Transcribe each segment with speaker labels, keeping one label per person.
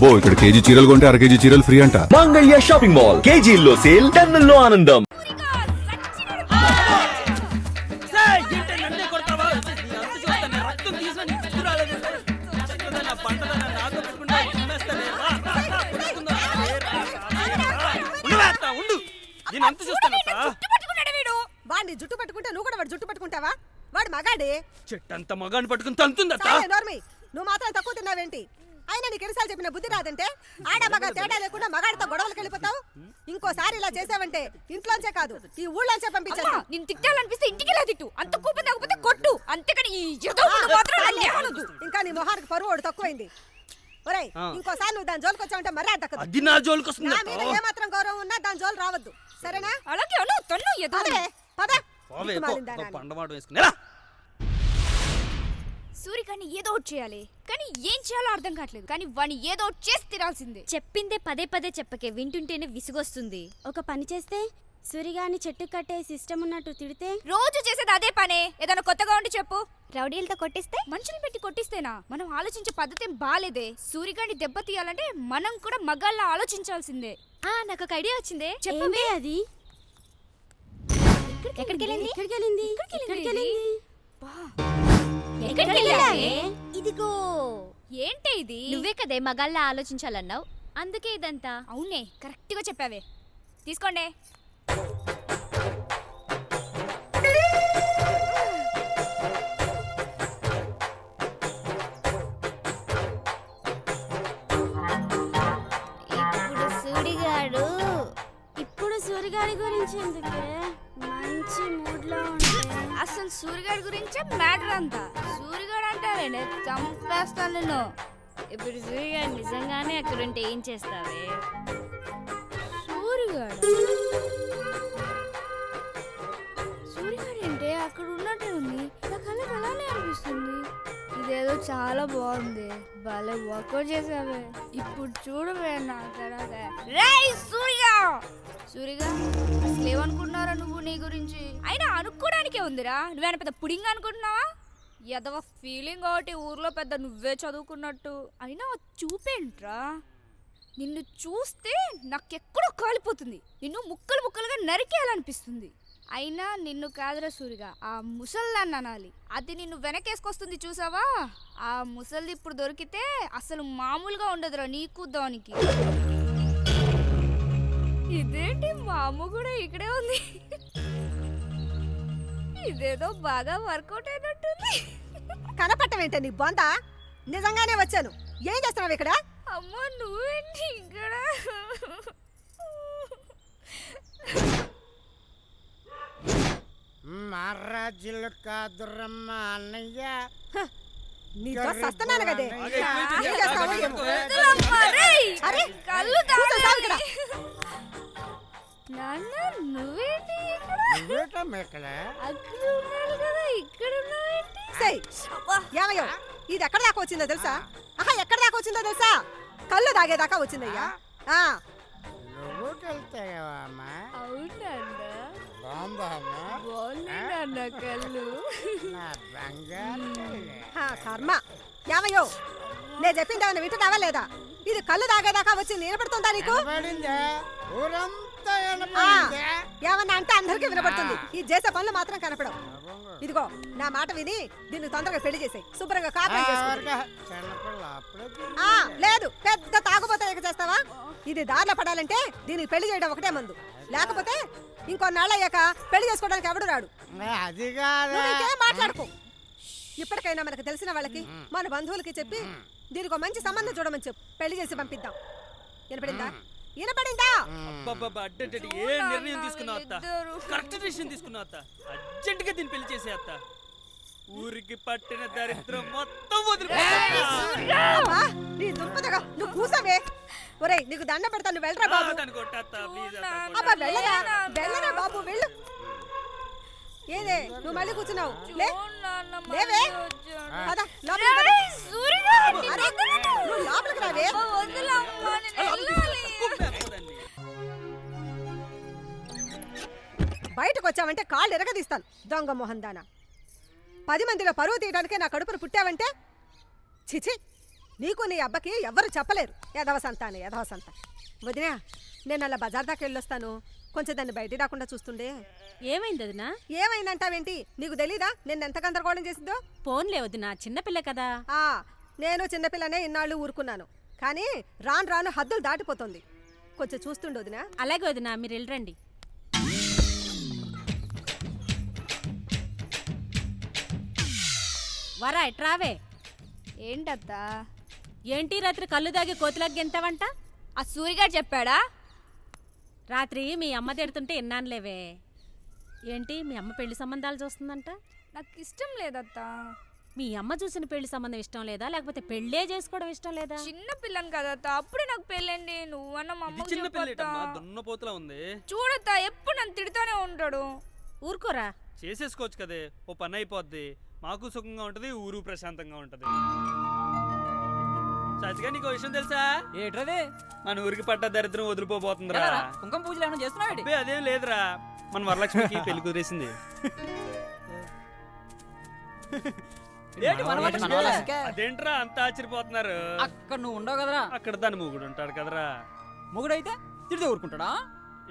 Speaker 1: అబ్బో ఇక్కడ కేజీ చీరలు కొంటే అర కేజీ చీరలు ఫ్రీ అంట.
Speaker 2: మంగళ్య షాపింగ్ మాల్, కేజీల్లో సేల్, టన్నుల్లో ఆనందం.
Speaker 3: వాడిని జుట్టు పట్టుకుంటే నువ్వు కూడా వాడు జుట్టు పట్టుకుంటావా? వాడు మగాడే.
Speaker 4: చెట్టంత మగాన్ని పట్టుకుని తంతుందత్త.
Speaker 3: నువ్వు మాత్రం తక్కువ తిన్నావేంటి? అయినా నీకు ఎన్నిసార్లు చెప్పిన బుద్ధి రాదంటే? ఆడ మగ తేడా లేకుండా మగాడితో గొడవలకు వెళ్ళిపోతావు. ఇంకోసారి ఇలా చేసావంటే ఇంట్లోంచే కాదు ఈ ఊళ్ళోంచే పంపించాను.
Speaker 5: నేను తిట్టాలనిపిస్తే ఇంటికి ఇలా తిట్టు, అంత కోపం తగ్గకపోతే కొట్టు, అంతేకాని
Speaker 3: ఇంకా నీ మొహానికి పరువు తక్కువైంది. ఒరేయ్, ఇంకోసారి నువ్వు దాని జోలికి వచ్చావంటే మర్యాద దక్కదు.
Speaker 4: అది నా జోలికి వస్తుంది.
Speaker 3: నా మీద ఏమాత్రం గౌరవం ఉన్నా దాని జోలు రావద్దు, సరేనా?
Speaker 5: అలాగే అను తన్ను ఎదురే
Speaker 3: పద.
Speaker 4: పండవాడు వేసుకునేలా.
Speaker 5: సూరికాన్ని ఏదో ఒకటి చేయాలి, కానీ ఏం చేయాలో అర్థం కావట్లేదు. కానీ వాడిని ఏదో ఒకటి చేసి తినాల్సిందే.
Speaker 6: చెప్పిందే పదే పదే చెప్పకే, వింటుంటేనే విసుగొస్తుంది. ఒక పని చేస్తే సూరిగాని చెట్టు కట్టే సిస్టమ్ ఉన్నట్టు తిడితే
Speaker 5: రోజు చేసేది అదే పనే. ఏదైనా కొత్తగా ఉండి చెప్పు. రౌడీలతో కొట్టిస్తే, మనుషులు పెట్టి కొట్టిస్తేనా? మనం ఆలోచించే పద్ధతి బాలేదే. సూరిగాని దెబ్బ తీయాలంటే మనం కూడా మగాళ్ళ ఆలోచించాల్సిందే. నాకు ఒక ఐడియా వచ్చిందే.
Speaker 6: చెప్పండి. అది
Speaker 5: ఎక్కడికెళ్ళింది?
Speaker 6: ఇదిగో.
Speaker 5: ఏంటి ఇది?
Speaker 6: నువ్వే కదే మగాళ్ళ ఆలోచించాలన్నావు, అందుకే ఇదంతా.
Speaker 5: అవునే, కరెక్ట్ గా చెప్పావే. తీసుకోండి.
Speaker 6: ఇప్పుడు సూరిగాడి గురించి ఎందుకే? మంచి మూడ్ లో ఉంటే
Speaker 5: అసలు సూరిగాడి గురించే మ్యాటర్ అంతా. సూరిగాడు అంటావేంటి? చంపేస్తాను నిన్ను.
Speaker 6: ఇప్పుడు సూరిగాడు నిజంగానే అక్కడుంటే ఏం చేస్తావే?
Speaker 5: సూరిగాడు అంటే అక్కడ ఉన్నట్టే ఉంది. నా కళ్ళకి అలానే అనిపిస్తుంది. ఇదేదో చాలా బాగుంది. భలే వర్కౌట్ చేసావే. ఇప్పుడు చూడవే నా తర్వాత. రేయ్ సూరిగా! సూరిగా, అసలు ఏమనుకుంటున్నారా నువ్వు నీ గురించి? అయినా అనుకోవడానికే ఉందిరా. నువ్వేనా పెద్ద పుడింగ్ అనుకుంటున్నావా? ఎదవ ఫీలింగ్ ఒకటి, ఊర్లో పెద్ద నువ్వే చదువుకున్నట్టు. అయినా చూపేంట్రా? నిన్ను చూస్తే నాకెక్కడో కాలిపోతుంది. నిన్ను ముక్కలు ముక్కలుగా నరికేయాలనిపిస్తుంది. అయినా నిన్ను కాదురా సూరిగా, ఆ ముసల్దాన్ని అనాలి. అది నిన్ను వెనకేసుకొస్తుంది చూసావా? ఆ ముసల్ది ఇప్పుడు దొరికితే అసలు మామూలుగా ఉండదురా నీకు దానికి. ఇదేంటి, మా అమ్మ కూడా ఇక్కడే ఉంది. ఇదేదో బాగా వర్కౌట్ అయినట్టుంది.
Speaker 3: కనపట్టమేంటే నీ బొంద? నిజంగానే వచ్చాను. ఏం చేస్తున్నావు ఇక్కడ?
Speaker 5: అమ్మ నువ్వేంటి ఇక్కడ?
Speaker 7: మహారాజులు కాదురమ్మ అన్నయ్య.
Speaker 3: నీతో సస్తున్నాను కదే.
Speaker 5: నాన్న నువ్వేంటి ఇక్కడ?
Speaker 3: ఏమయ్యో, ఇది ఎక్కడ దాకా వచ్చిందో తెలుసా? ఎక్కడ దాకా వచ్చిందో తెలుసా? కళ్ళు దాగేదాకా వచ్చిందయ్యా. కర్మ. ఏమయ్యో, నేను చెప్పింది ఏమన్నా వింటున్నావా లేదా? ఇది కళ్ళు దాగేదాకా వచ్చింది. వినపడుతుందా నీకు? ఏమన్నా అంటే అందరికీ వినపడుతుంది. ఈ చేసే పనులు మాత్రం కనపడవు. ఇదిగో నా మాట విని దీన్ని తొందరగా పెళ్లి చేసేయి. శుభ్రంగా కాపురం చేసుకో. లేదు, పెద్ద తాగుబోతే ఎగ చేస్తావా? ఇది దారిలో పడాలంటే దీనికి పెళ్లి చేయడం ఒకటే మందు. లేకపోతే ఇంకొన్నాళ్ళు అయ్యాక పెళ్లి చేసుకోవడానికి ఎవడు రాడు. మాట్లాడుకో. ఇప్పటికైనా మనకు తెలిసిన వాళ్ళకి, మన బంధువులకి చెప్పి దీనికి మంచి సంబంధం చూడమని చెప్పు. పెళ్లి చేసి పంపిద్దాం. వినపడిందా? వినపడిందా?
Speaker 4: ఏ నిర్ణయం తీసుకున్నావు అత్త? కరెక్ట్ డిసిషన్ తీసుకున్నావు అత్త. అర్జెంట్ గా దీన్ని పెళ్లి చేసే అత్త. ఊరికి పట్టిన దరిద్రం మొత్తం
Speaker 3: నీ దుంపదగా నువ్వు కూసావే. ఒరేయ్, నీకు దండ పెడతా, నువ్వు వెళ్ళరా బాబు. వెళ్ళరా బాబు, వెళ్ళు. ఏదే నువ్వు మళ్ళీ కూర్చున్నావు? లేవే, లోపలికి రావే. బయటకు వచ్చావంటే కాళ్ళు ఎరగదీస్తాను. దొంగ మొహన్ దానా. 10 మందిలో పరువు తీయడానికే నా కడుపును పుట్టావంటే చిచి. నీకు నీ అబ్బకి ఎవ్వరు చెప్పలేరు యదవసంత వదినా నేను అలా బజార్ దాకా వెళ్ళొస్తాను, కొంచెం దాన్ని బయటికి రాకుండా చూస్తుండే.
Speaker 8: ఏమైంది వదినా?
Speaker 3: ఏమైందంటావేంటి? నీకు తెలీదా నేను ఎంత గందరగోళం చేసిందో?
Speaker 8: ఫోన్లే వదినా, చిన్నపిల్ల కదా.
Speaker 3: నేను చిన్నపిల్లనే ఇన్నాళ్ళు ఊరుకున్నాను, కానీ రాను రాను హద్దులు దాటిపోతుంది. కొంచెం చూస్తుండే వదినా.
Speaker 8: అలాగే వదినా, మీరు వెళ్ళరండి. వరా ఎట్రావే.
Speaker 5: ఏంటత్తా?
Speaker 8: ఏంటి రాత్రి కళ్ళు దాగి కోతులకి గెంతావంట?
Speaker 5: ఆ సూరిగాడు చెప్పాడా?
Speaker 8: రాత్రి మీ అమ్మ తిడుతుంటే విన్నానులేవే. ఏంటి మీ అమ్మ పెళ్లి సంబంధాలు చూస్తుందంట?
Speaker 5: నాకు ఇష్టం లేదత్తా.
Speaker 8: మీ అమ్మ చూసిన పెళ్లి సంబంధం ఇష్టం లేదా, లేకపోతే పెళ్ళే చేసుకోవడం ఇష్టం లేదా?
Speaker 5: చిన్న పిల్లని కదత్తా, అప్పుడే నాకు పెళ్ళండి. నువ్వన్న మా
Speaker 4: ఇది
Speaker 5: అమ్మకి
Speaker 4: చిన్న
Speaker 5: చెప్పత్తా.
Speaker 4: పిల్లటమ్మా, దున్నపోతులా ఉంది.
Speaker 5: చూడత్తా, ఎప్పుడు నన్ను తిడుతూనే ఉంటాడు.
Speaker 8: ఊరుకోరా.
Speaker 4: చేసేసుకోవచ్చు కదే, ఓ పని అయిపోద్ది. మాకు సుఖంగా ఉంటది, ఊరు ప్రశాంతంగా ఉంటది. సచిగా నీకు విషయం తెలుసా?
Speaker 9: ఏట్రదే?
Speaker 4: మన ఊరికి పట్ట దరిద్రం వదిలిపోబోతుందిరా.
Speaker 9: కుంకుమ పూజలు ఏమైనా చేస్తున్నావు?
Speaker 4: అబ్బే అదేం లేదురా, మన వరలక్ష్మికి పెళ్లి కుదిరేసింది. అదేంట్రా అంత ఆశ్చర్యపోతున్నారు?
Speaker 9: అక్కడ నువ్వు ఉండవు కదరా.
Speaker 4: అక్కడ దాని మొగుడు ఉంటాడు కదరా.
Speaker 9: మొగుడైతే తిడితే ఊరుకుంటాడా?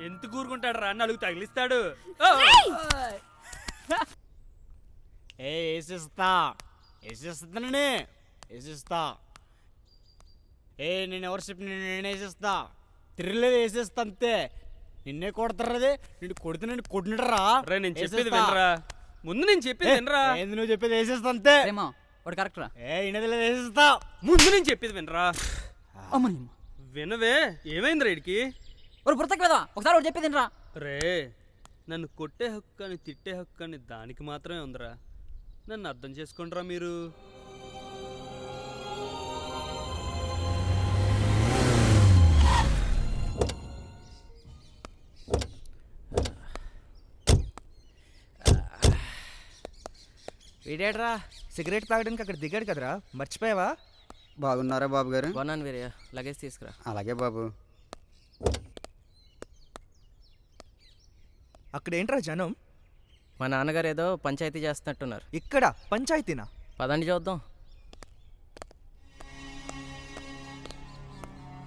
Speaker 4: ఎందుకు ఊరుకుంటాడు రా, నలుగు తగిలిస్తాడు.
Speaker 7: వేసిస్తా. నేను ఎవరు చెప్పి నేను వేసేస్తా. తిరగలేదు, వేసేస్తా అంతే. నిన్నే కొడతారదే, నిన్ను కొడితే నేను కొట్టినరా.
Speaker 4: రే నేను చెప్పేది వినరా, ముందు నేను చెప్పేది వినరా.
Speaker 7: ఏంది నువ్వు చెప్పేది? వేసేస్తా అంతే.
Speaker 9: ఏమో వాడు కరెక్ట్ రా.
Speaker 7: ఇనదిలే, వేసేస్తా.
Speaker 4: ముందు నేను చెప్పేది వినరా.
Speaker 9: అమ్మని
Speaker 4: వినవే, ఏమైంది రేడికి?
Speaker 9: ఒక పుస్తకం కదా, ఒకసారి వాడు చెప్పేది రా.
Speaker 4: రే నన్ను కొట్టే హక్కు అని తిట్టే హక్కు అని దానికి మాత్రమే ఉందిరా. నన్ను అర్థం చేసుకుంటారా మీరు?
Speaker 10: వీడేట్రా సిగరెట్ తాగడానికి అక్కడ దిగాడు కదరా, మర్చిపోయావా? బాగున్నారా బాబు గారు?
Speaker 9: బాగున్నాను వీరయ్య, లగేజ్ తీసుకురా.
Speaker 10: అలాగే బాబు. అక్కడ ఏంట్రా జనం?
Speaker 9: మా నాన్నగారు ఏదో పంచాయతీ చేస్తున్నట్టున్నారు.
Speaker 10: ఇక్కడ పంచాయతీనా?
Speaker 9: పదండి చూద్దాం.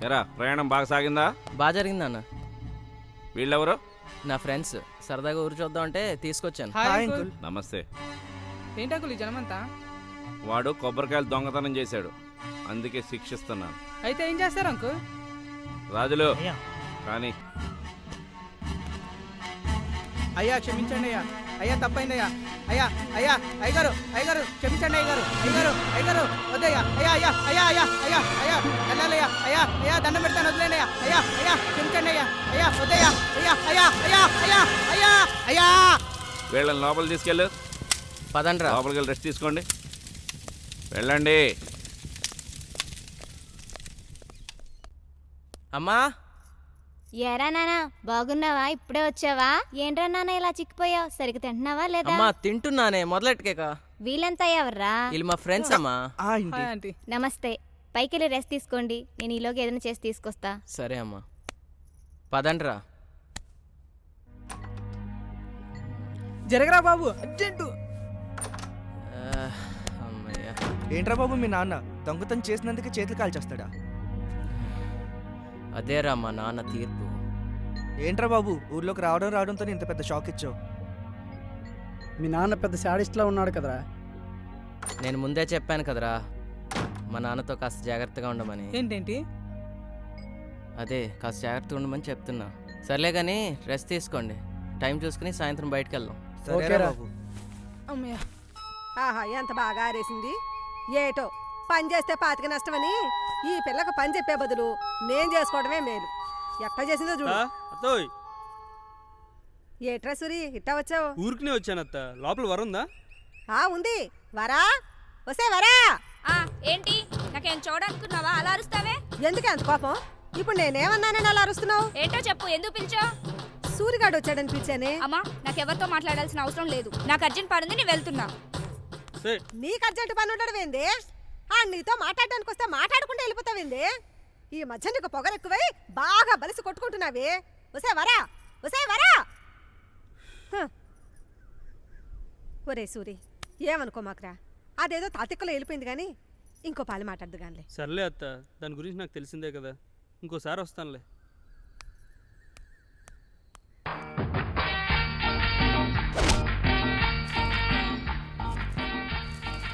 Speaker 11: ఎరా ప్రయాణం బాగా సాగిందా?
Speaker 9: బాగా జరిగింది అన్న.
Speaker 11: వీళ్ళెవరు?
Speaker 9: నా ఫ్రెండ్స్ సరదాగా ఊరు చూద్దాం అంటే తీసుకొచ్చాను.
Speaker 11: నమస్తే.
Speaker 12: ఏంటకులు ఈ జనమంతా?
Speaker 11: వాడు కొబ్బరికాయలు దొంగతనం చేశాడు, అందుకే శిక్షిస్తున్నాను.
Speaker 12: అయితే ఏం చేస్తారు అంకుల్?
Speaker 11: రాజులు కానీ
Speaker 10: అయ్యా క్షమించండి అయ్యా, అయ్యా తప్పైందయ్యా, అయ్యా అయ్యా అయ్యగారు అయ్యగారు క్షమించండి అయ్యగారు, అయ్యగారు అయ్యగారు వద్దయ్యా, అయ్యా అయ్యా అయ్యా అయ్యా అయ్యా అయ్యా వెళ్ళాలయ్యా, అయ్యా అయ్యా దండం పెడతాను వదిలేనయ్యా, అయ్యా అయ్యా క్షమించండి అయ్యా, అయ్యా వద్దయ్యా, అయ్యా అయ్యా అయ్యా అయ్యా అయ్యా అయ్యా.
Speaker 11: వీళ్ళని లోపలికి తీసుకెళ్ళు.
Speaker 9: పదండ్రా.
Speaker 11: లోపలికి వెళ్ళి రెస్ట్ తీసుకోండి, వెళ్ళండి.
Speaker 9: అమ్మా.
Speaker 6: ఏరా నానా బాగున్నావా? ఇప్పుడే వచ్చావా? ఏంట్రా నాన్న ఇలా చిక్కిపోయావు? సరిగ్గా తింటున్నావా లేదా?
Speaker 9: అమ్మా తింటున్నానే, మొదలెట్టుకేక.
Speaker 6: వీళ్ళంతా ఎవర్రా?
Speaker 9: వీళ్ళు మా ఫ్రెండ్స్ అమ్మా.
Speaker 6: నమస్తే. పైకి వెళ్ళి రెస్ట్ తీసుకోండి, నేను ఈలోకి ఏదైనా చేసి తీసుకొస్తా.
Speaker 9: సరే అమ్మా, పదండ్రా.
Speaker 12: జరగరా బాబు, అర్జెంటు.
Speaker 9: అమ్మయ్యా.
Speaker 10: ఏంట్రా బాబు మీ నాన్న దొంగతనం చేసినందుకు చేతులు కాల్చేస్తాడా?
Speaker 9: అదేరా మా నాన్న తీర్పు.
Speaker 10: ఏంట్రా బాబు ఊర్లోకి రావడంతో ఇంత పెద్ద షాక్ ఇచ్చావు?
Speaker 12: మీ నాన్న పెద్ద శాడిస్ట్లా ఉన్నాడు కదరా.
Speaker 9: నేను ముందే చెప్పాను కదరా మా నాన్నతో కాస్త జాగ్రత్తగా ఉండమని.
Speaker 12: ఏంటేంటి?
Speaker 9: అదే కాస్త జాగ్రత్తగా ఉండమని చెప్తున్నా. సర్లే కానీ రెస్ట్ తీసుకోండి, టైం చూసుకుని సాయంత్రం బయటకు వెళ్దాం.
Speaker 10: సరేరా బాబు.
Speaker 12: అమ్మయ్య.
Speaker 3: ఆహా ఎంత బాగా ఆరేసింది. ఏటో పని చేస్తే పాతిక నష్టమని ఈ పిల్లకు పని చెప్పే బదులు నేను చేసుకోవడమే మేలు. ఎట్లా చేసిందో చూడు.
Speaker 4: అత్తోయ్
Speaker 3: ఏట్రా సూరి ఇట్టా వచ్చావు?
Speaker 4: ఊరికినే వచ్చానత్త, లోపల వరుందా?
Speaker 3: ఉంది. వరా వసే వరా.
Speaker 5: ఏంటి నాకేం చూడనుకున్నావా? అలా అరుస్తావే
Speaker 3: ఎందుకే అంత కోపం? ఇప్పుడు నేనేమన్నానని అలా అరుస్తున్నావు?
Speaker 5: ఏంటో చెప్పు, ఎందుకు పిలిచావు?
Speaker 3: సూరిగాడు వచ్చాడని పిలిచానే.
Speaker 5: అమ్మా నాకెవరితో మాట్లాడాల్సిన అవసరం లేదు, నాకు అర్జెంట్ పనుంది, నేను వెళ్తున్నా.
Speaker 3: నీకు అర్జెంట్ పని ఉండడమేంది? నీతో మాట్లాడడానికి వస్తే మాట్లాడకుండా వెళ్ళిపోతావేంది? ఈ మధ్య నీకు పొగరెక్కువై బాగా బలిసి కొట్టుకుంటున్నావే. వసే వరా వసే వరా. ఒరే సూరి ఏమనుకో మాకురా, అదేదో తాతిక్కలో వెళ్ళిపోయింది కానీ ఇంకో పాలు మాట్లాడదు గానిలే.
Speaker 4: సర్లే అత్త, దాని గురించి నాకు తెలిసిందే కదా, ఇంకోసారి వస్తానులే.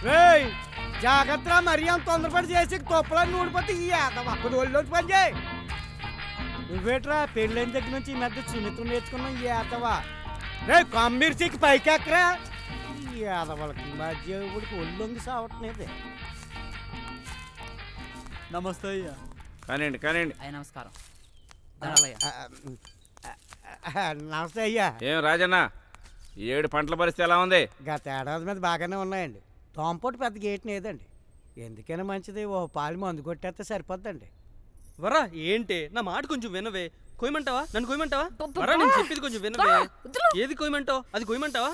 Speaker 7: రేయ్ జాగ్రత్త, మరి అంత తొందరపడి చేసి తొప్పలని ఊడిపోతే ఈ ఒళ్ళోకి పని చేయి. నువ్వేట్రా పెళ్ళైన దగ్గర నుంచి ఈ మధ్య సున్నితం నేర్చుకున్నావు ఈ ఏతవా. రే కమ్మిర్చికి పైకి ఎక్కరా. ఈ ఏదవాళ్ళకి మధ్య ఊడికి ఒళ్ళొంగి సావట్లేదు.
Speaker 12: నమస్తే అయ్యా.
Speaker 11: కానివ్వండి కానివ్వండి.
Speaker 10: అయ్యా నమస్కారం.
Speaker 7: నమస్తే అయ్యా.
Speaker 11: ఏం రాజన్న, ఈ 7 పంటల పరిస్థితి ఎలా ఉంది?
Speaker 7: గత ఏడాది మీద బాగానే ఉన్నాయండి. తోంపోటు పెద్ద గేట్ లేదండి. ఎందుకైనా మంచిది ఓ పాలు మందు కొట్టేస్తే సరిపోద్దండి.
Speaker 4: వరా ఏంటి, నా మాట కొంచెం వినవే. కొయ్యమంటావా? నన్ను కొయ్యమంటావా? వరా నేను చెప్పేది కొంచెం వినవే. ఏది కొయ్యమంటావా? అది కొయ్యమంటావా?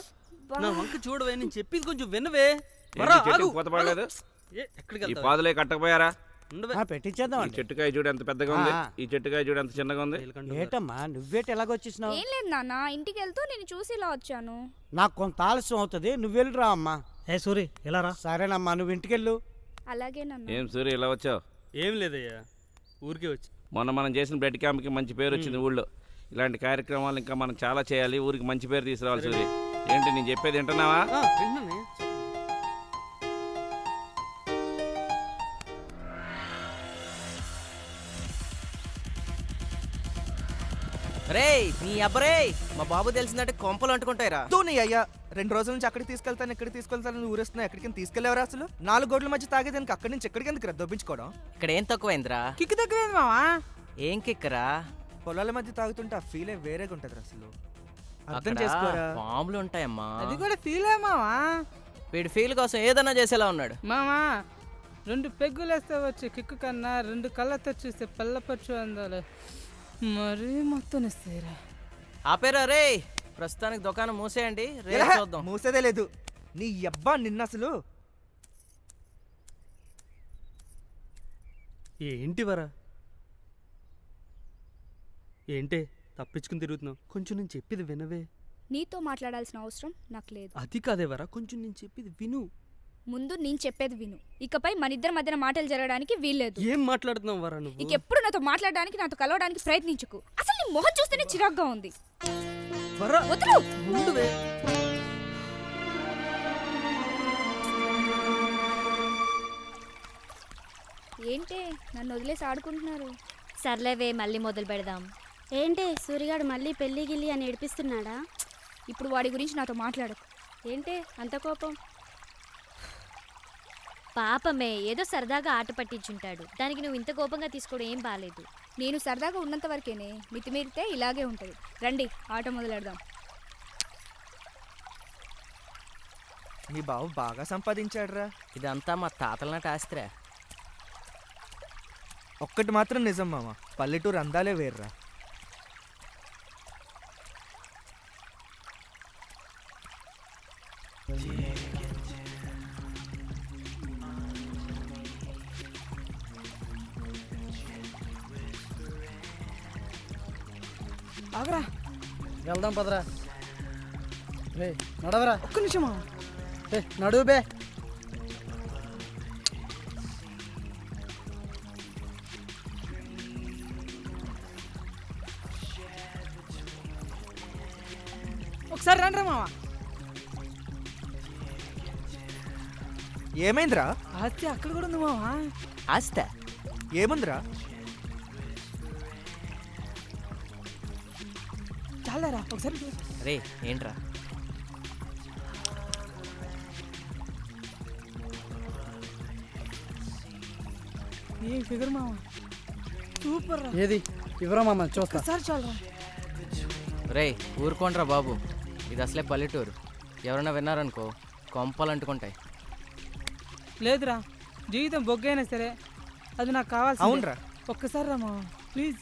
Speaker 4: నా వంక చూడవే, నేను చెప్పేది కొంచెం వినవే. వరా ఆగు.
Speaker 11: పోతపడలేదు.
Speaker 4: ఎక్కడికి
Speaker 11: ఈ
Speaker 4: వెళ్తావా?
Speaker 11: పాదులే కట్టకపోయారా?
Speaker 4: ఉండవే.
Speaker 7: పెట్టించేద్దాం.
Speaker 11: ఈ చెట్టుకాయ చూడు ఎంత పెద్దగా ఉంది, ఈ చెట్టుకాయ చూడు ఎంత చిన్నగా ఉంది.
Speaker 7: ఏటమ్మా నువ్వేటి ఎలాగొచ్చేసినావు?
Speaker 5: ఏం లేదు నాన్న, ఇంటికి వెళ్తూ నేను చూసి ఇలా వచ్చాను.
Speaker 7: నాకు కొంత ఆలస్యం అవుతుంది, నువ్వు వెళ్ళిరా అమ్మా.
Speaker 12: ఏ సూరి ఎలా రా.
Speaker 7: సరేనమ్మా, నువ్వు ఇంటికెళ్ళు.
Speaker 5: అలాగే నాన్న.
Speaker 11: ఏం సూర్య ఇలా వచ్చావు?
Speaker 4: ఏం లేదయ్యా, ఊరికే వచ్చి.
Speaker 11: మొన్న మనం చేసిన బ్లడ్ క్యాంప్కి మంచి పేరు వచ్చింది ఊళ్ళో. ఇలాంటి కార్యక్రమాలు ఇంకా మనం చాలా చేయాలి, ఊరికి మంచి పేరు తీసుకురావాలి. సూర్య ఏంటి నేను చెప్పేది వింటున్నావా?
Speaker 4: వింటున్నానే.
Speaker 9: రేయ్ నీ అబ్బరే, మా బాబు తెలిసిందంటే కొంపలు అంటుకుంటాయిరా.
Speaker 10: నీ అయ్యా 2 రోజుల నుంచి అక్కడికి తీసుకెళ్తాను ఇక్కడికి తీసుకెళ్తాను ఊరేస్తున్నా. ఎక్కడికి తీసుకెళ్లేవరా అసలు? 4 గోడ్ల మధ్య తాగేదానికి అక్కడి నుంచి ఎక్కడికి ఎందుకు దొబ్బించుకోవడం?
Speaker 9: ఇక్కడ ఏం తక్కువైందిరా?
Speaker 10: కిక్కు తగ్గలేదు మావా.
Speaker 9: ఏం కిక్కరా?
Speaker 10: పొలాల మధ్య తాగుతుంటే ఆ ఫీలే వేరేగా ఉంటది అసలు. అర్థం
Speaker 9: అక్కడ
Speaker 10: చేసుకోరా.
Speaker 9: పాములు ఉంటాయమ్మా.
Speaker 10: అది కూడా ఫీలే మావా.
Speaker 9: వీడి ఫీల్ కోసం ఏదన్నా చేసేలా ఉన్నాడు.
Speaker 10: మామా 2 పెగ్గులేస్తే వచ్చే కిక్కు కన్నా 2 కళ్ళతో చూస్తే పల్లపచ్చు అందాలి. మరీ మొత్తం ఇస్తాయిరా.
Speaker 9: ఆపేరా రే, ప్రస్తుతానికి దుకాణం మూసేయండి, రేపు చూద్దాం.
Speaker 10: మూసేదే లేదు నీ అబ్బా. నిన్న అసలు
Speaker 4: ఏంటి వరా, ఏంటే తప్పించుకుని తిరుగుతున్నావు? కొంచెం నేను చెప్పేది వినవే.
Speaker 5: నీతో మాట్లాడాల్సిన అవసరం నాకు లేదు.
Speaker 4: అది కాదే వరా, కొంచెం నేను చెప్పేది విను.
Speaker 5: ముందు నేను చెప్పేది విను. ఇకపై మన ఇద్దరి మధ్యన మాటలు జరగడానికి వీల్లేదు.
Speaker 4: ఏం మాట్లాడుతున్నావు వరా నువ్వు?
Speaker 5: ఇంకెప్పుడు నాతో మాట్లాడడానికి, నాతో కలవడానికి ప్రయత్నించుకు. అసలు నీ మొహం చూస్తేనే చిరాగ్గా ఉంది.
Speaker 4: వరా
Speaker 5: వదులు.
Speaker 4: ముందువే.
Speaker 5: ఏంటే నన్ను వదిలేసి ఆడుకుంటున్నారు?
Speaker 6: సర్లేవే, మళ్ళీ మొదలు పెడదాం. ఏంటే సూరిగాడు మళ్ళీ పెళ్లి గిల్లి అని ఏడిపిస్తున్నాడా?
Speaker 5: ఇప్పుడు వాడి గురించి నాతో మాట్లాడకు.
Speaker 6: ఏంటే అంత కోపం? పాపమే, ఏదో సరదాగా ఆట పట్టించుంటాడు. దానికి నువ్వు ఇంత కోపంగా తీసుకోవడం ఏం బాలేదు.
Speaker 5: నేను సరదాగా ఉన్నంత వరకేనే, మితిమీరితే ఇలాగే ఉంటుంది. రండి ఆట మొదలెడదాం.
Speaker 10: నీ బావు బాగా సంపాదించాడురా.
Speaker 9: ఇదంతా మా తాతల నాటి ఆస్తిరా.
Speaker 10: ఒక్కటి మాత్రం నిజం మామ, పల్లెటూరు అందాలే వేర్రా. ఆగరా,
Speaker 12: వెళ్దాం పదరా. రే నడవరా.
Speaker 10: ఒక్క నిమిషమా.
Speaker 12: నడువు బే.
Speaker 10: ఒకసారి రండి మామ. ఏమైందిరా? ఆస్తి అక్కడ కూడా ఉంది మామ.
Speaker 9: ఆస్తి
Speaker 10: ఏముందిరా? చాలరా ఒకసారి.
Speaker 9: రే ఏంట్రా?
Speaker 10: ఏం ఫిగర్ మామ, సూపర్ రా.
Speaker 12: ఏది ఇవ్వరా మామ చూస్తా.
Speaker 10: ఒకసారి చాలరా.
Speaker 9: రే ఊరుకోండ్రా బాబు, ఇది అసలే పల్లెటూరు. ఎవరైనా విన్నారనుకో కొంపలు అంటుకుంటాయి.
Speaker 10: లేదురా, జీవితం బొగ్గైనా సరే అది నాకు కావాల్సి. అవునరా, ఒక్కసారి రా మామ ప్లీజ్.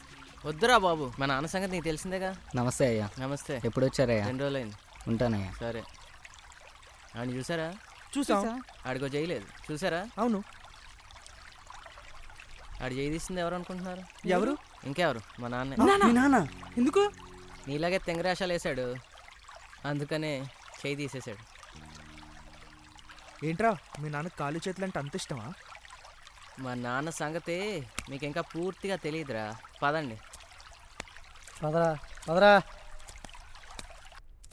Speaker 9: వద్దురా బాబు, మా నాన్న సంగతి నీకు తెలిసిందేగా.
Speaker 12: నమస్తే అయ్యా.
Speaker 9: నమస్తే.
Speaker 12: ఎప్పుడు వచ్చారయ్యా?
Speaker 9: 2 రోజులైంది.
Speaker 12: ఉంటానయ్యా.
Speaker 9: సరే. ఆడిని చూసారా?
Speaker 10: చూసా.
Speaker 9: ఆడికో చేయలేదు చూసారా?
Speaker 10: అవును.
Speaker 9: ఆడు చేయి తీసింది ఎవరు అనుకుంటున్నారు?
Speaker 10: ఎవరు?
Speaker 9: ఇంకెవరు, మా నాన్న.
Speaker 12: మీ నాన్న
Speaker 10: ఎందుకు?
Speaker 9: నీలాగే తెంగరాశాలు వేసాడు, అందుకనే చేయి తీసేశాడు.
Speaker 10: ఏంట్రా మీ నాన్న కాలు చేతులు అంటే అంత ఇష్టమా?
Speaker 9: మా నాన్న సంగతి మీకు ఇంకా పూర్తిగా తెలియదురా. పదండి.
Speaker 12: పదరా పదరా